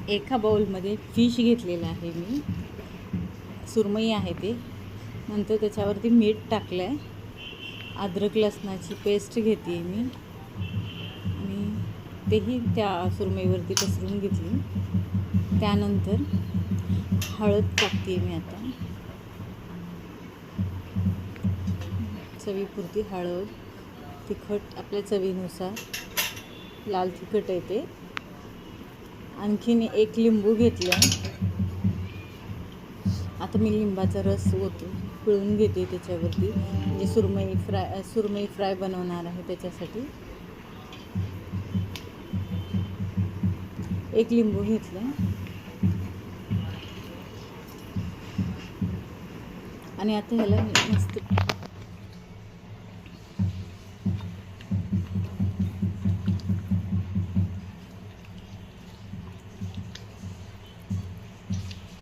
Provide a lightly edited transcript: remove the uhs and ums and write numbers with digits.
एका बाउलमध्ये फिश घेतलेलं आहे मी, सुरमई आहे ते. नंतर त्याच्यावरती मीठ टाकलं आहे, अद्रक लसणाची पेस्ट घेते आहे मी आणि तेही त्या सुरमईवरती पसरून घेतली. त्यानंतर हळद टाकते मी आता, चवीपुरती हळद, तिखट आपल्या चवीनुसार, लाल तिखट आहे ते. आणखीन एक लिंबू घेतला. आता मी लिंबाचा रस पिळून घेते त्याच्यावरती, म्हणजे सुरमई फ्राय बनवणार आहे त्याच्यासाठी. एक लिंबू घेतला आणि आता ह्याला मस्त